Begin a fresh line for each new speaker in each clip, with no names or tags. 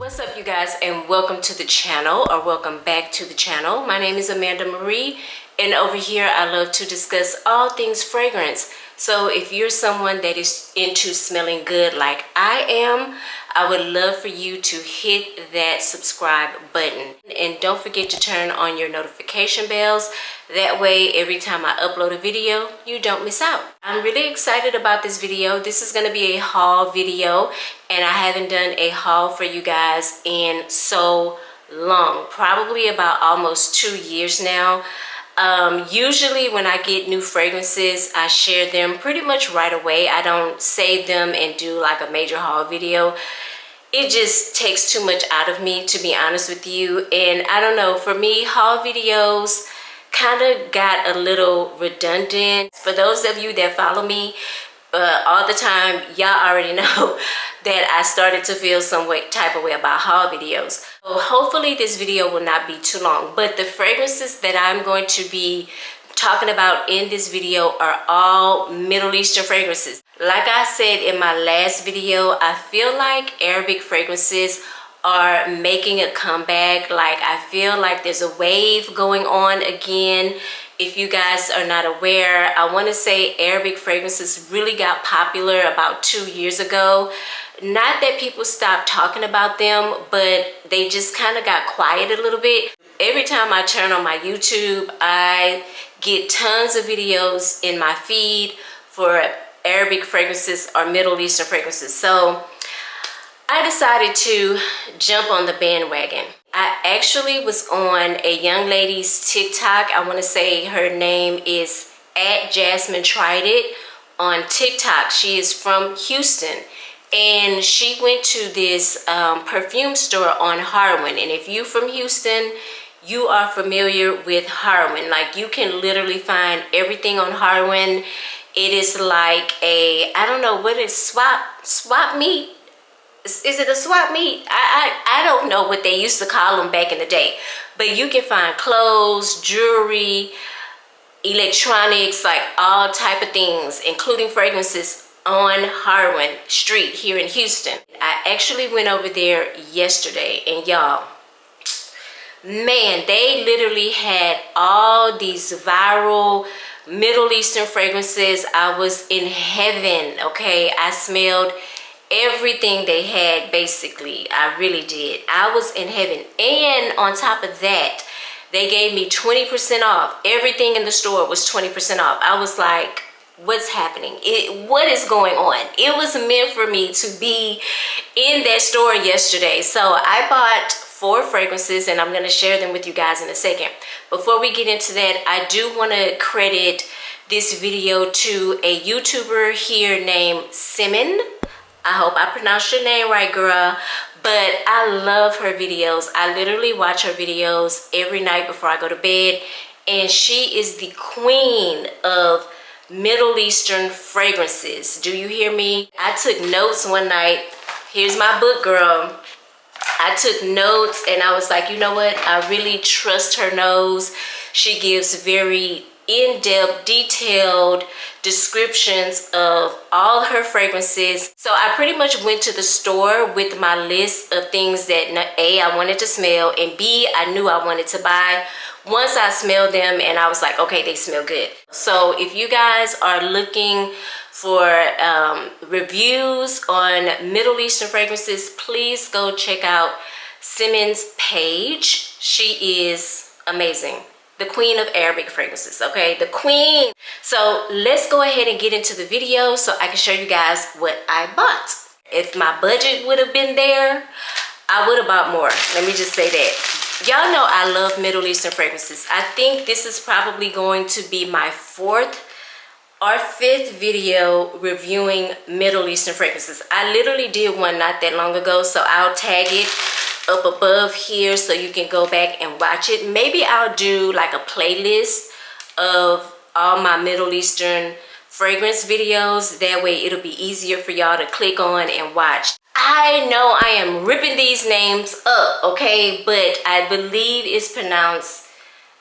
What's up, you guys, and welcome to the channel, or welcome back to the channel. My name is Amanda Marie, and over here I love to discuss all things fragrance. So if you're someone that is into smelling good like I am, I would love for you to hit that subscribe button, and don't forget to turn on your notification bells. That way every time I upload a video, you don't miss out. I'm really excited about this video. This is going to be a haul video, and I haven't done a haul for you guys in so long, probably about almost 2 years now. Usually when I get new fragrances, I share them pretty much right away. I don't save them and do like a major haul video. It just takes too much out of me, to be honest with you. And I don't know, for me, haul videos kind of got a little redundant. For those of you that follow me all the time, y'all already know that I started to feel some type of way about haul videos. So hopefully this video will not be too long, but the fragrances that I'm going to be talking about in this video are all Middle Eastern fragrances. Like I said in my last video, I feel like Arabic fragrances are making a comeback. Like, I feel like there's a wave going on again. If you guys are not aware, I want to say Arabic fragrances really got popular about 2 years ago. Not that people stopped talking about them, but they just kind of got quiet a little bit. Every time I turn on my YouTube, I get tons of videos in my feed for Arabic fragrances or Middle Eastern fragrances. So I decided to jump on the bandwagon. I actually was on a young lady's TikTok. I want to say her name is @JasmineTriedIt on TikTok. She is from Houston, and she went to this perfume store on Harwin. And if you're from Houston, you are familiar with Harwin. Like, you can literally find everything on Harwin. It is like a, I don't know what is swap meet. Is it a swap meet? I don't know what they used to call them back in the day, but you can find clothes, jewelry, electronics, like all type of things, including fragrances, on Harwin Street here in Houston. I actually went over there yesterday, and y'all, man, they literally had all these viral Middle Eastern fragrances. I was in heaven, okay? I smelled everything they had, basically. I really did. I was in heaven. And on top of that, they gave me 20% off. Everything in the store was 20% off. I was like, what's happening? What is going on? It was meant for me to be in that store yesterday. So I bought 4 fragrances, and I'm going to share them with you guys in a second. Before we get into that, I do want to credit this video to a YouTuber here named Simmon. I hope I pronounced your name right, girl. But I love her videos. I literally watch her videos every night before I go to bed. And she is the queen of Middle Eastern fragrances. Do you hear me? I took notes one night. Here's my book, girl. I took notes, and I was like, you know what? I really trust her nose. She gives very in-depth, detailed descriptions of all her fragrances. So I pretty much went to the store with my list of things that A, I wanted to smell, and B, I knew I wanted to buy. Once I smelled them, and I was like, okay, they smell good. So if you guys are looking for reviews on Middle Eastern fragrances, please go check out Simmon's page. She is amazing. The queen of Arabic fragrances, okay? The queen. So let's go ahead and get into the video so I can show you guys what I bought. If my budget would have been there, I would have bought more. Let me just say that. Y'all know I love Middle Eastern fragrances. I think this is probably going to be my 4th or 5th video reviewing Middle Eastern fragrances. I literally did one not that long ago, so I'll tag it up above here so you can go back and watch it. Maybe I'll do like a playlist of all my Middle Eastern fragrance videos. That way it'll be easier for y'all to click on and watch. I know I am ripping these names up, okay, but I believe it's pronounced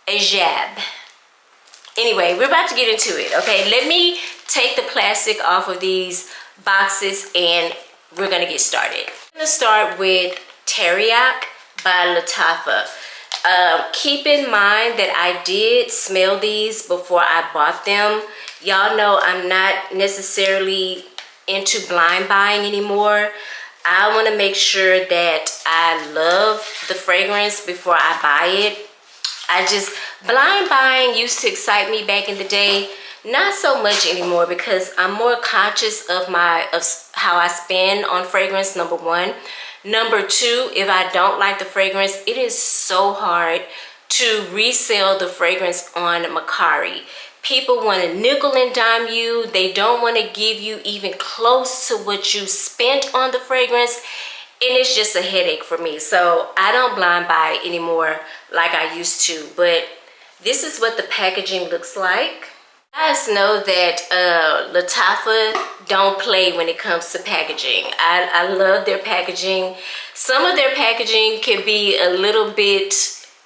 Ajeyeb. Anyway, we're about to get into it, okay? Let me take the plastic off of these boxes, and we're gonna get started. I'm gonna start with Teriaq by Lattafa. Keep in mind that I did smell these before I bought them. Y'all know I'm not necessarily into blind buying anymore. I want to make sure that I love the fragrance before I buy it. Blind buying used to excite me back in the day. Not so much anymore because I'm more conscious of how I spend on fragrance, number one. Number two, if I don't like the fragrance, it is so hard to resell the fragrance on Mercari. People want to nickel and dime you. They don't want to give you even close to what you spent on the fragrance. And it's just a headache for me. So I don't blind buy anymore like I used to. But this is what the packaging looks like. You guys know that Lattafa don't play when it comes to packaging. I love their packaging. Some of their packaging can be a little bit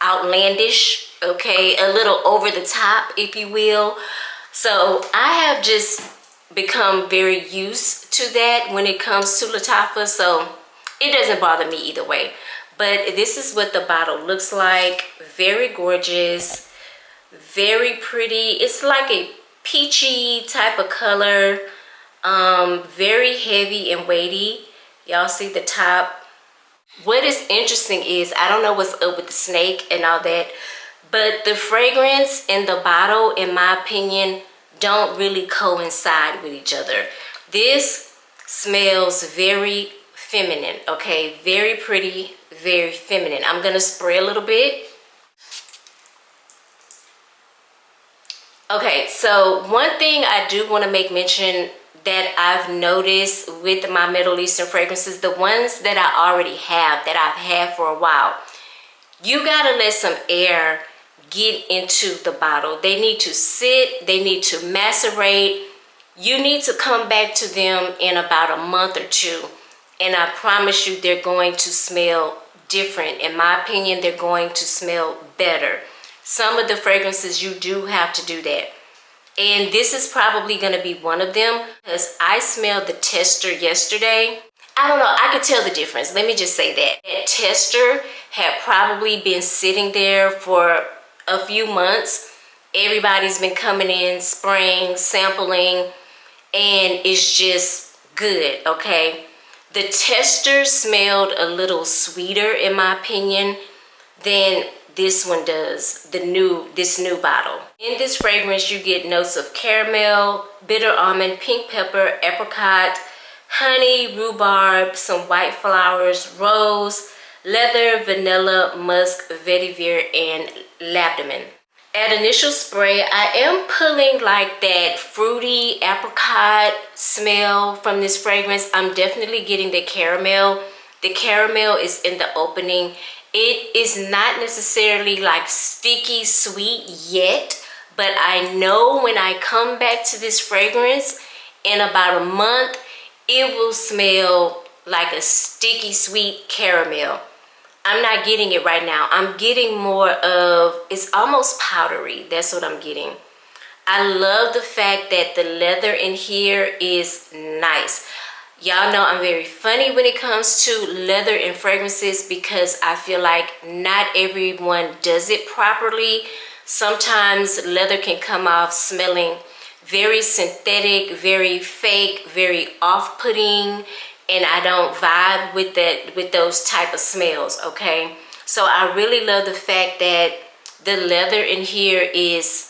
outlandish, okay, a little over the top, if you will. So I have just become very used to that when it comes to Lattafa, so it doesn't bother me either way. But this is what the bottle looks like. Very gorgeous, very pretty. It's like a peachy type of color, very heavy and weighty. Y'all see the top. What is interesting is, I don't know what's up with the snake and all that, but the fragrance and the bottle, in my opinion, don't really coincide with each other. This smells very feminine, okay? Very pretty, very feminine. I'm gonna spray a little bit. Okay, so one thing I do want to make mention that I've noticed with my Middle Eastern fragrances, the ones that I already have, that I've had for a while, you gotta let some air get into the bottle. They need to sit, they need to macerate. You need to come back to them in about a month or two, and I promise you they're going to smell different. In my opinion, they're going to smell better. Some of the fragrances, you do have to do that. And this is probably going to be one of them, because I smelled the tester yesterday. I don't know, I could tell the difference. Let me just say that. That tester had probably been sitting there for a few months. Everybody's been coming in, spraying, sampling, and it's just good, okay? The tester smelled a little sweeter, in my opinion, than this one does, this new bottle. In this fragrance, you get notes of caramel, bitter almond, pink pepper, apricot, honey, rhubarb, some white flowers, rose, leather, vanilla, musk, vetiver, and ladamine. At initial spray, I am pulling like that fruity apricot smell from this fragrance. I'm definitely getting the caramel. The caramel is in the opening. It is not necessarily like sticky sweet yet, but I know when I come back to this fragrance in about a month, it will smell like a sticky sweet caramel. I'm not getting it right now. I'm getting more of, it's almost powdery. That's what I'm getting. I love the fact that the leather in here is nice. Y'all know I'm very funny when it comes to leather and fragrances, because I feel like not everyone does it properly. Sometimes leather can come off smelling very synthetic, very fake, very off-putting, and I don't vibe with that, with those type of smells, okay? So I really love the fact that the leather in here is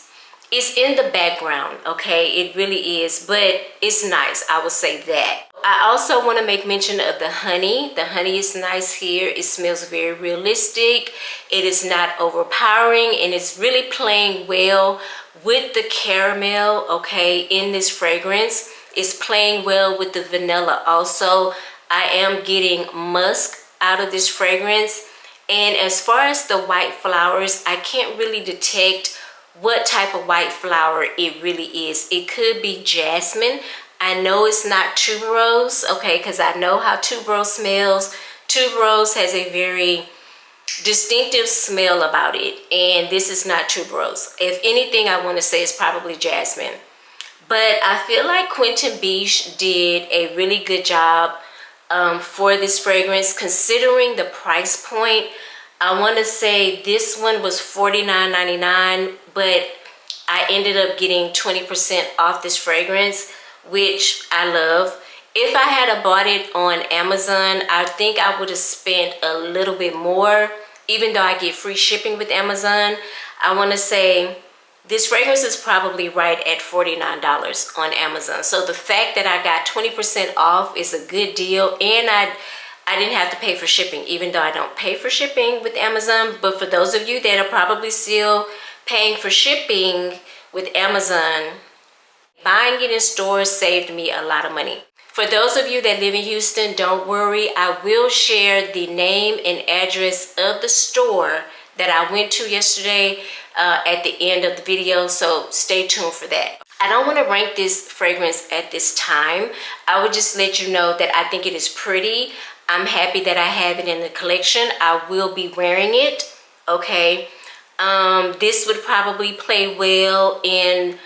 in the background, okay? It really is, but it's nice, I will say that. I also want to make mention of the honey. The honey is nice here. It smells very realistic. It is not overpowering, and it's really playing well with the caramel, okay, in this fragrance. It's playing well with the vanilla also. I am getting musk out of this fragrance. And as far as the white flowers, I can't really detect what type of white flower it really is. It could be jasmine. I know it's not tuberose, okay, because I know how tuberose smells. Tuberose has a very distinctive smell about it, and this is not tuberose. If anything, I want to say it's probably jasmine. But I feel like Quentin Beach did a really good job for this fragrance. Considering the price point, I want to say this one was $49.99, but I ended up getting 20% off this fragrance, which I love. If I had bought it on Amazon, I think I would have spent a little bit more, even though I get free shipping with Amazon. I want to say this fragrance is probably right at $49 on Amazon. So the fact that I got 20% off is a good deal, and I didn't have to pay for shipping, even though I don't pay for shipping with Amazon. But for those of you that are probably still paying for shipping with Amazon, buying it in stores saved me a lot of money. For those of you that live in Houston, don't worry. I will share the name and address of the store that I went to yesterday at the end of the video, so stay tuned for that. I don't want to rank this fragrance at this time. I would just let you know that I think it is pretty. I'm happy that I have it in the collection. I will be wearing it, okay? This would probably play well in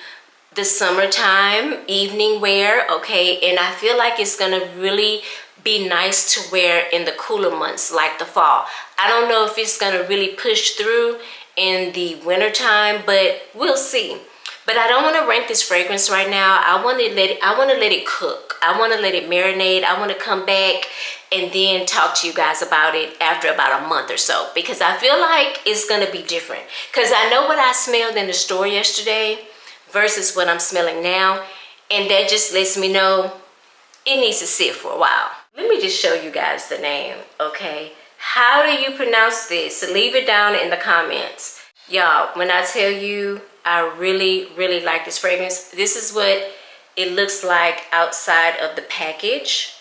the summertime, evening wear, okay? And I feel like it's gonna really be nice to wear in the cooler months like the fall. I don't know if it's gonna really push through in the winter time, but we'll see. But I don't want to rank this fragrance right now. I want to let it cook. I want to let it marinate. I want to come back and then talk to you guys about it after about a month or so, because I feel like it's gonna be different. Because I know what I smelled in the store yesterday versus what I'm smelling now, and that just lets me know it needs to sit for a while. Let me just show you guys the name, okay? How do you pronounce this? Leave it down in the comments. Y'all, when I tell you I really, really like this fragrance, this is what it looks like outside of the package.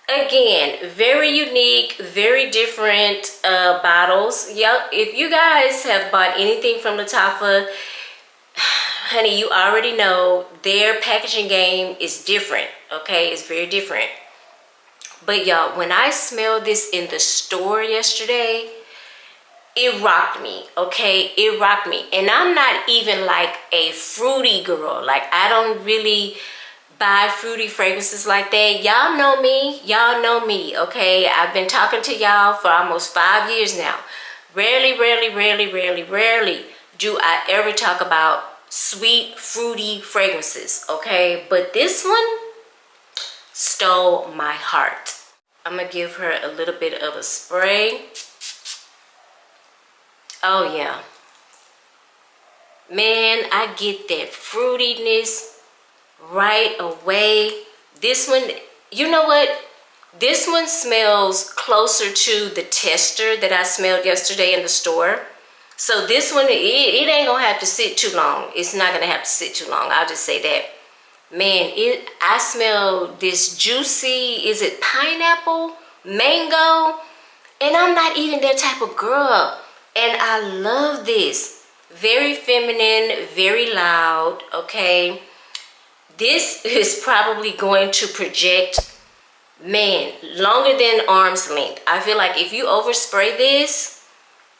Again, very unique, very different bottles. Yep, if you guys have bought anything from Lattafa, honey, you already know their packaging game is different, okay? It's very different. But y'all, when I smelled this in the store yesterday, it rocked me, okay? It rocked me. And I'm not even like a fruity girl. Like, I don't really buy fruity fragrances like that. Y'all know me. Y'all know me, okay? I've been talking to y'all for almost 5 years now. Rarely do I ever talk about sweet, fruity fragrances, okay? But this one stole my heart. I'm gonna give her a little bit of a spray. Oh yeah. Man, I get that fruitiness right away. This one, you know what? This one smells closer to the tester that I smelled yesterday in the store. So this one, it ain't gonna have to sit too long. It's not gonna have to sit too long. I'll just say that. Man, I smell this juicy, is it pineapple, mango? And I'm not even that type of girl. And I love this. Very feminine, very loud, okay? This is probably going to project, man, longer than arm's length. I feel like if you overspray this,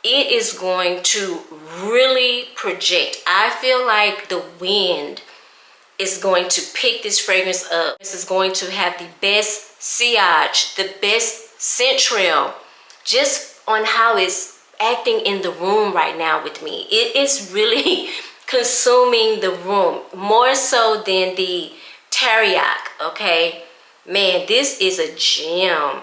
it is going to really project. I feel like the wind is going to pick this fragrance up. This is going to have the best sillage, the best scent trail, just on how it's acting in the room right now with me. It is really consuming the room, more so than the Teriaq, okay? Man, this is a gem.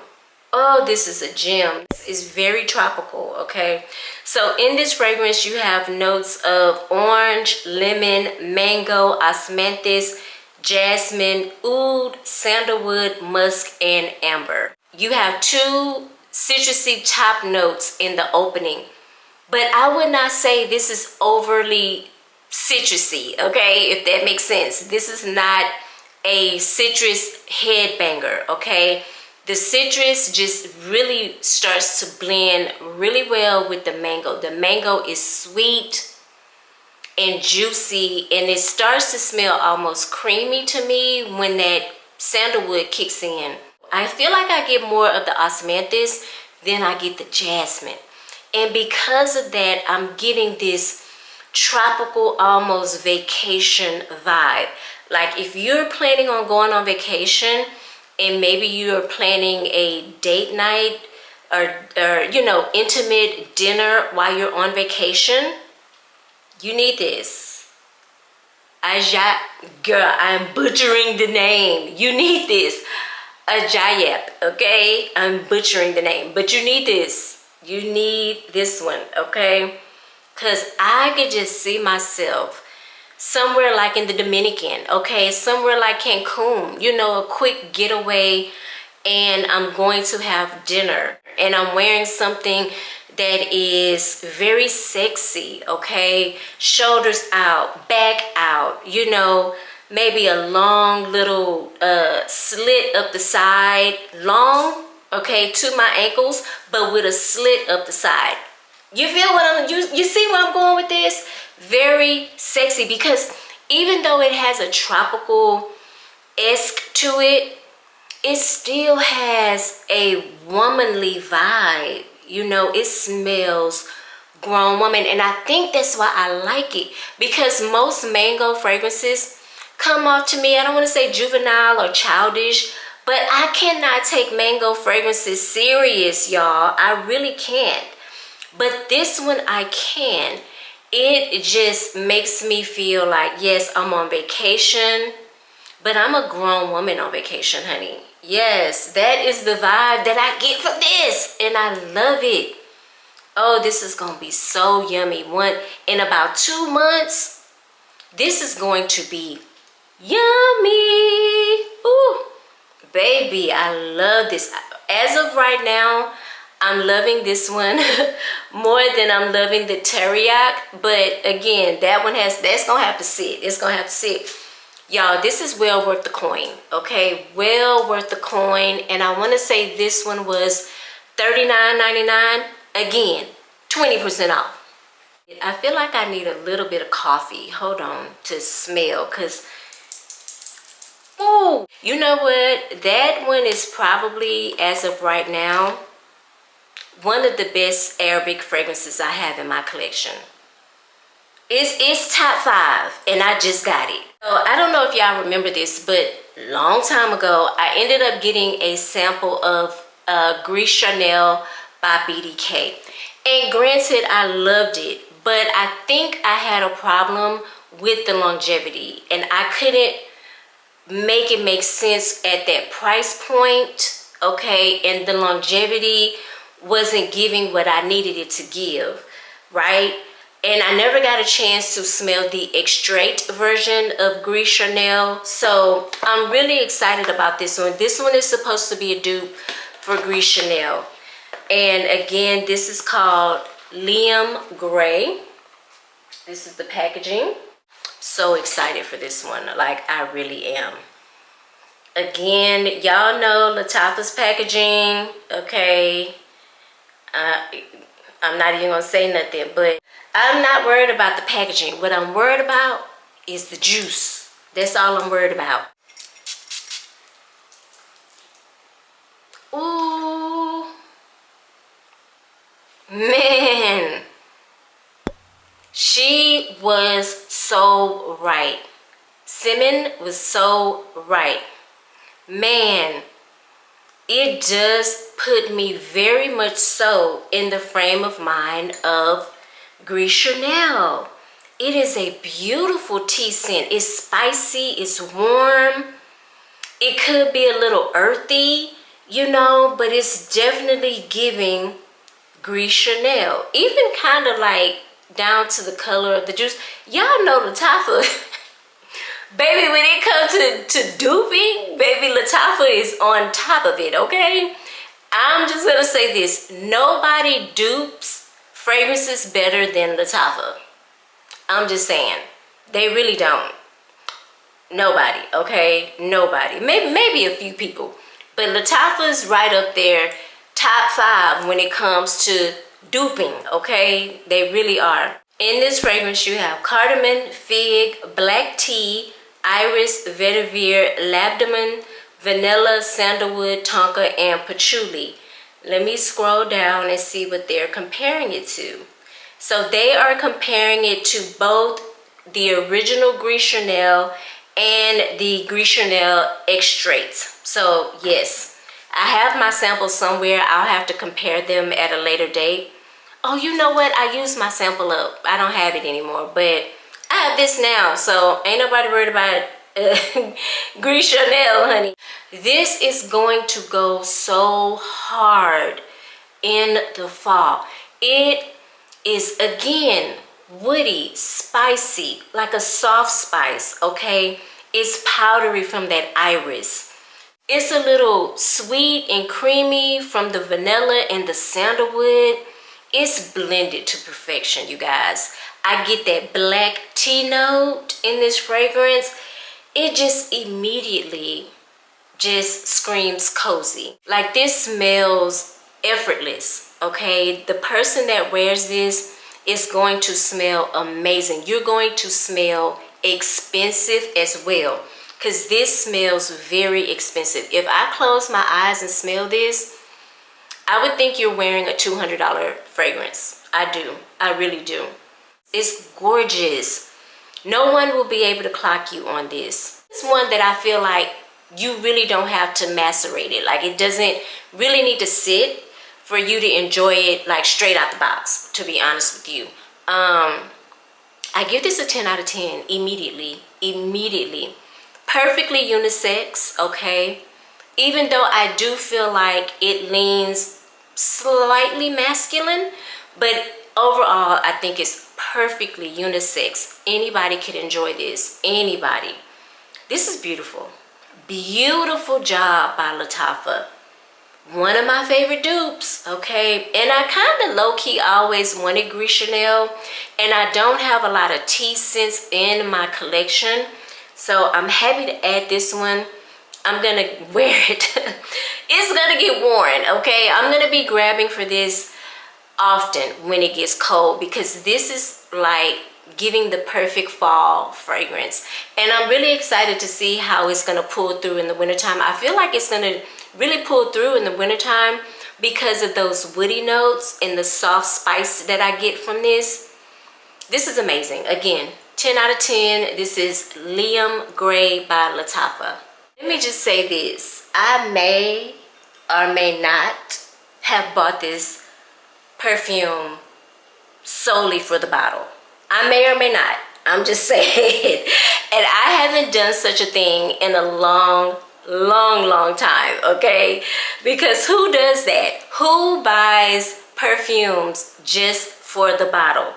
Oh, this is a gem. It's very tropical, okay? So in this fragrance, you have notes of orange, lemon, mango, osmanthus, jasmine, oud, sandalwood, musk, and amber. You have 2 citrusy top notes in the opening, but I would not say this is overly citrusy, okay? If that makes sense. This is not a citrus headbanger, okay? The citrus just really starts to blend really well with the mango. The mango is sweet and juicy, and it starts to smell almost creamy to me when that sandalwood kicks in. I feel like I get more of the osmanthus than I get the jasmine. And because of that, I'm getting this tropical, almost vacation vibe. Like if you're planning on going on vacation, and maybe you're planning a date night or you know, intimate dinner while you're on vacation, you need this. Ajeyeb, girl, I'm butchering the name. You need this. Ajayeb, okay? I'm butchering the name, but you need this. You need this one, okay? Because I could just see myself somewhere like in the Dominican, okay? Somewhere like Cancun, you know, a quick getaway, and I'm going to have dinner. And I'm wearing something that is very sexy, okay? Shoulders out, back out, you know, maybe a long little slit up the side, long, okay, to my ankles, but with a slit up the side. You feel what you see where I'm going with this? Very sexy, because even though it has a tropical-esque to it, it still has a womanly vibe. You know, it smells grown woman, and I think that's why I like it, because most mango fragrances come off to me, I don't want to say juvenile or childish, but I cannot take mango fragrances serious, y'all. I really can't. But this one I can. It just makes me feel like, yes, I'm on vacation, but I'm a grown woman on vacation, honey. Yes, that is the vibe that I get from this, and I love it. Oh, this is gonna be so yummy. In about 2 months, this is going to be yummy. Ooh, baby, I love this. As of right now, I'm loving this one more than I'm loving the Teriaq. But again, that's gonna have to sit. It's gonna have to sit. Y'all, this is well worth the coin, okay? Well worth the coin. And I want to say this one was $39.99. Again, 20% off. I feel like I need a little bit of coffee. Hold on, to smell, because, oh, you know what? That one is probably, as of right now, one of the best Arabic fragrances I have in my collection. It's top 5, and I just got it. So I don't know if y'all remember this, but long time ago, I ended up getting a sample of Gris Chanel by BDK. And granted, I loved it, but I think I had a problem with the longevity, and I couldn't make it make sense at that price point, okay? And the longevity wasn't giving what I needed it to give, right? And I never got a chance to smell the extrait version of Gris Chanel. So I'm really excited about this one. This one is supposed to be a dupe for Gris Chanel. And again, this is called Liam Gray. This is the packaging. So excited for this one. Like, I really am. Again, y'all know Lattafa's packaging, okay? I'm not even gonna say nothing, but I'm not worried about the packaging. What I'm worried about is the juice. That's all I'm worried about. Ooh, man, she was so right. Simmon was so right. Man, it does put me very much so in the frame of mind of Gris Chanel. It is a beautiful tea scent. It's spicy, it's warm. It could be a little earthy, you know, but it's definitely giving Gris Chanel. Even kind of like down to the color of the juice. Y'all know Lattafa. Baby, when it comes to duping, baby, Lattafa is on top of it, okay? I'm just gonna say this. Nobody dupes fragrances better than Lattafa. I'm just saying. They really don't. Nobody, okay? Nobody. Maybe a few people. But Lattafa's right up there, top 5 when it comes to duping, okay? They really are. In this fragrance, you have cardamom, fig, black tea, iris, vetiver, labdanum, vanilla, sandalwood, tonka, and patchouli. Let me scroll down and see what they're comparing it to. So they are comparing it to both the original Gris Chanel and the Gris Chanel extracts. So yes, I have my samples somewhere. I'll have to compare them at a later date. Oh, you know what? I used my sample up. I don't have it anymore, but I have this now, so ain't nobody worried about Gris Chanel, honey. This is going to go so hard in the fall. It is, again, woody, spicy, like a soft spice, okay? It's powdery from that iris. It's a little sweet and creamy from the vanilla and the sandalwood. It's blended to perfection, you guys. I get that black tea note in this fragrance. It just immediately just screams cozy. Like, this smells effortless, okay? The person that wears this is going to smell amazing. You're going to smell expensive as well, because this smells very expensive. If I close my eyes and smell this, I would think you're wearing a $200 fragrance. I do. I really do. It's gorgeous. No one will be able to clock you on this. It's one that I feel like you really don't have to macerate it. Like, it doesn't really need to sit for you to enjoy it like straight out the box, to be honest with you. I give this a 10 out of 10 immediately. Perfectly unisex, okay? Even though I do feel like it leans slightly masculine, but overall I think it's perfectly unisex. Anybody could enjoy this. Anybody. This is beautiful. Beautiful job by Lattafa. One of my favorite dupes, okay? And I kind of low-key always wanted Gris Chanel, and I don't have a lot of tea scents in my collection, so I'm happy to add this one. I'm gonna wear it. It's gonna get worn, okay? I'm gonna be grabbing for this often when it gets cold, because this is like giving the perfect fall fragrance, and I'm really excited to see how it's gonna pull through in the wintertime. I feel like it's gonna really pull through in the wintertime because of those woody notes and the soft spice that I get from this. This is amazing. Again, 10 out of 10. This is Liam Gray by Lattafa. Let me just say this. I may or may not have bought this perfume solely for the bottle. I may or may not. I'm just saying. And I haven't done such a thing in a long time, okay? Because who does that? Who buys perfumes just for the bottle?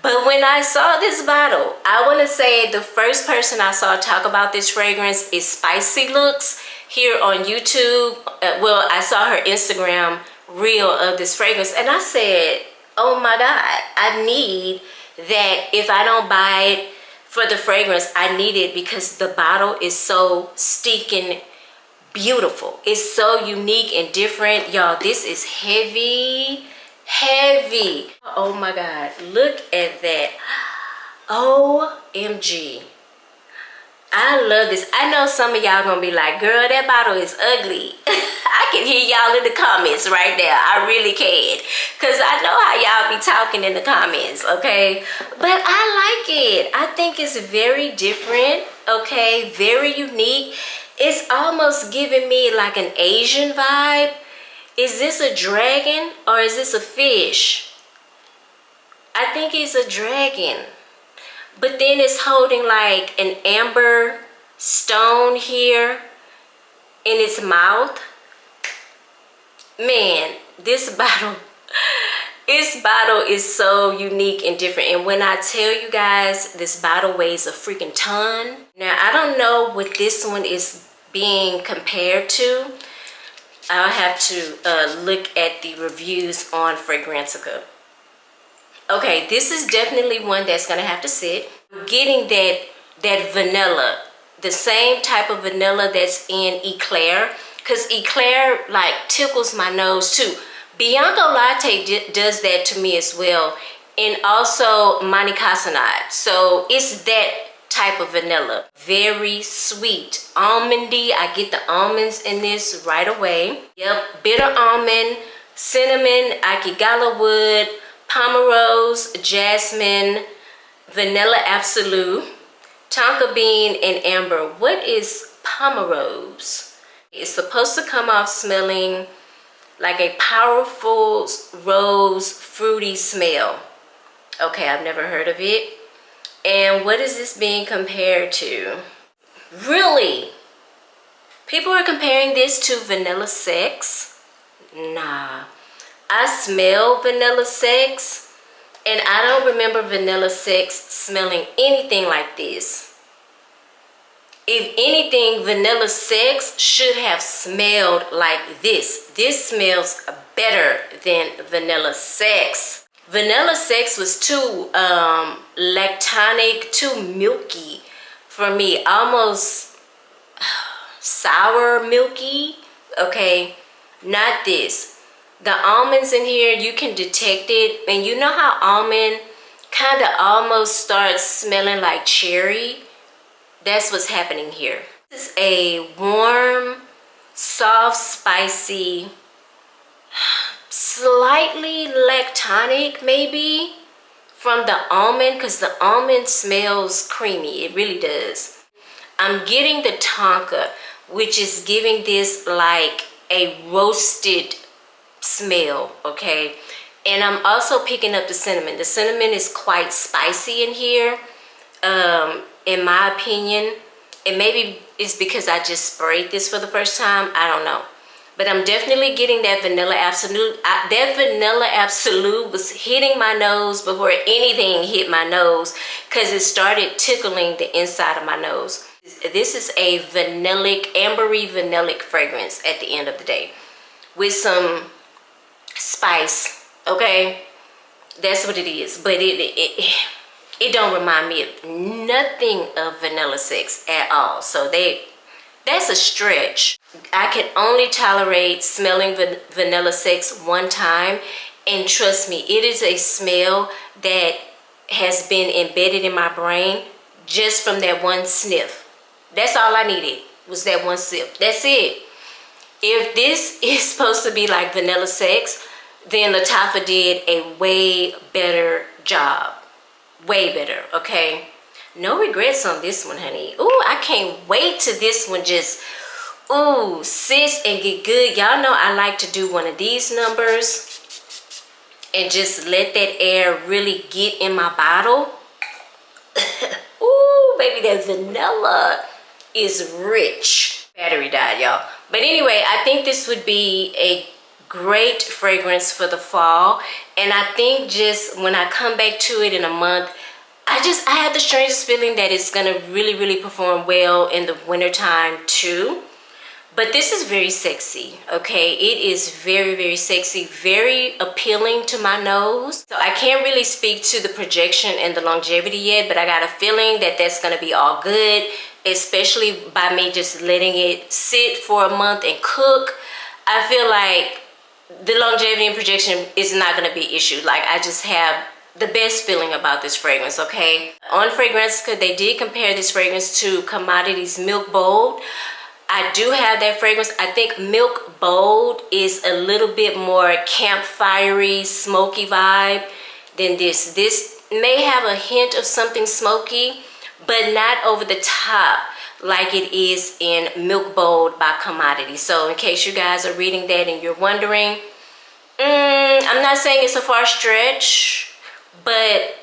But when I saw this bottle, I want to say the first person I saw talk about this fragrance is Spicy Looks here on YouTube. Well, I saw her Instagram reel of this fragrance, and I said, oh my God, I need that. If I don't buy it for the fragrance, I need it because the bottle is so stinking beautiful. It's so unique and different. Y'all, this is heavy. Oh my God, look at that. OMG. I love this. I know some of y'all gonna be like, girl, that bottle is ugly. I can hear y'all in the comments right there. I really can. Because I know how y'all be talking in the comments, okay? But I like it. I think it's very different, okay? Very unique. It's almost giving me like an Asian vibe. Is this a dragon or is this a fish? I think it's a dragon. But then it's holding like an amber stone here in its mouth. Man, this bottle is so unique and different. And when I tell you guys, this bottle weighs a freaking ton. Now, I don't know what this one is being compared to. I'll have to look at the reviews on Fragrantica. Okay, this is definitely one that's gonna have to sit. I'm getting that vanilla, the same type of vanilla that's in Eclair, because Eclair like tickles my nose too. Bianco Latte does that to me as well, and also Monte Cassonade. So it's that type of vanilla. Very sweet, almondy. I get the almonds in this right away. Yep, bitter almond, cinnamon, akigala wood, pomerose, jasmine, vanilla absolute, tonka bean, and amber. What is pomerose? It's supposed to come off smelling like a powerful rose fruity smell. Okay, I've never heard of it. And what is this being compared to? Really? People are comparing this to vanilla sex? Nah. I smell vanilla sex, and I don't remember vanilla sex smelling anything like this. If anything, vanilla sex should have smelled like this. This smells better than vanilla sex. Vanilla sex was too lactonic, too milky for me. Almost sour milky. Okay, not this. The almonds in here, you can detect it. And you know how almond kind of almost starts smelling like cherry? That's what's happening here. This is a warm, soft, spicy, slightly lactonic maybe from the almond, because the almond smells creamy. It really does. I'm getting the tonka, which is giving this like a roasted smell, okay? And I'm also picking up the cinnamon. The cinnamon is quite spicy in here, in my opinion. And maybe it's because I just sprayed this for the first time. I don't know. But I'm definitely getting that vanilla absolute. That vanilla absolute was hitting my nose before anything hit my nose, because it started tickling the inside of my nose. This is a vanillic, ambery vanillic fragrance at the end of the day, with some spice, okay? That's what it is. But it don't remind me of nothing of vanilla sex at all. So that's a stretch. I can only tolerate smelling vanilla sex one time, and trust me, it is a smell that has been embedded in my brain just from that one sniff. That's all I needed, was that one sip. That's it. If this is supposed to be like vanilla sex, then Lattafa did a way better job. Way better, okay? No regrets on this one, honey. Ooh, I can't wait till this one just, ooh, sits and get good. Y'all know I like to do one of these numbers and just let that air really get in my bottle. Ooh, baby, that vanilla is rich. Battery died, y'all. But anyway, I think this would be a great fragrance for the fall. And I think just when I come back to it in a month, I have the strangest feeling that it's gonna really perform well in the wintertime too. But this is very sexy, okay? It is very sexy, very appealing to my nose. So I can't really speak to the projection and the longevity yet, but I got a feeling that that's gonna be all good, especially by me just letting it sit for a month and cook. I feel like the longevity and projection is not gonna be an issue. Like, I just have the best feeling about this fragrance, okay? On Fragrantica, they did compare this fragrance to Commodities Milk Bold. I do have that fragrance. I think Milk Bold is a little bit more campfirey, smoky vibe than this. This may have a hint of something smoky, but not over the top like it is in Milk Bold by Commodity. So in case you guys are reading that and you're wondering, I'm not saying it's a far stretch, but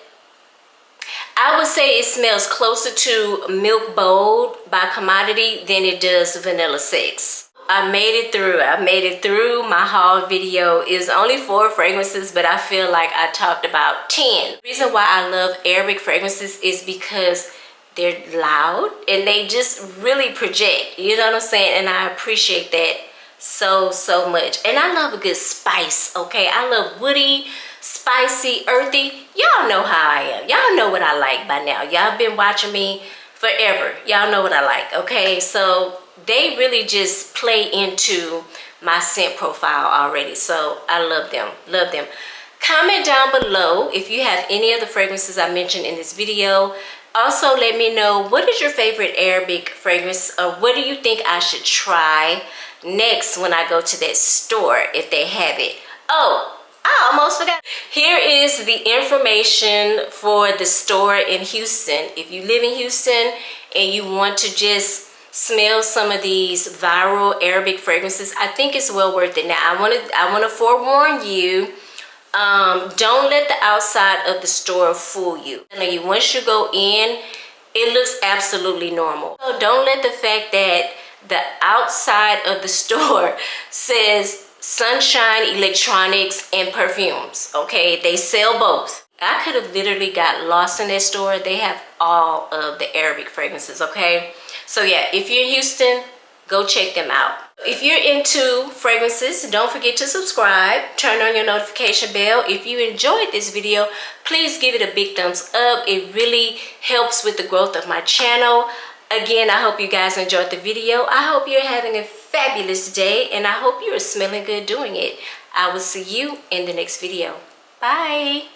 I would say it smells closer to Milk Bold by Commodity than it does Vanilla Sex. I made it through. I made it through my haul video. It's only 4 fragrances, but I feel like I talked about 10. The reason why I love Arabic fragrances is because they're loud and they just really project. You know what I'm saying? And I appreciate that so much. And I love a good spice, okay? I love woody, spicy, earthy. Y'all know how I am. Y'all know what I like by now. Y'all been watching me forever. Y'all know what I like, okay? So they really just play into my scent profile already. So I love them, love them. Comment down below if you have any of the fragrances I mentioned in this video. Also, let me know, what is your favorite Arabic fragrance, or what do you think I should try next when I go to that store if they have it? Oh, I almost forgot. Here is the information for the store in Houston. If you live in Houston and you want to just smell some of these viral Arabic fragrances, I think it's well worth it. Now I want to forewarn you, don't let the outside of the store fool you. Once you go in, it looks absolutely normal. So don't let the fact that the outside of the store says Sunshine Electronics and Perfumes, okay? They sell both. I could have literally got lost in that store. They have all of the Arabic fragrances, okay? So yeah, if you're in Houston, go check them out. If you're into fragrances, don't forget to subscribe, turn on your notification bell. If you enjoyed this video, please give it a big thumbs up. It really helps with the growth of my channel. Again, I hope you guys enjoyed the video. I hope you're having a fabulous day, and I hope you're smelling good doing it. I will see you in the next video. Bye.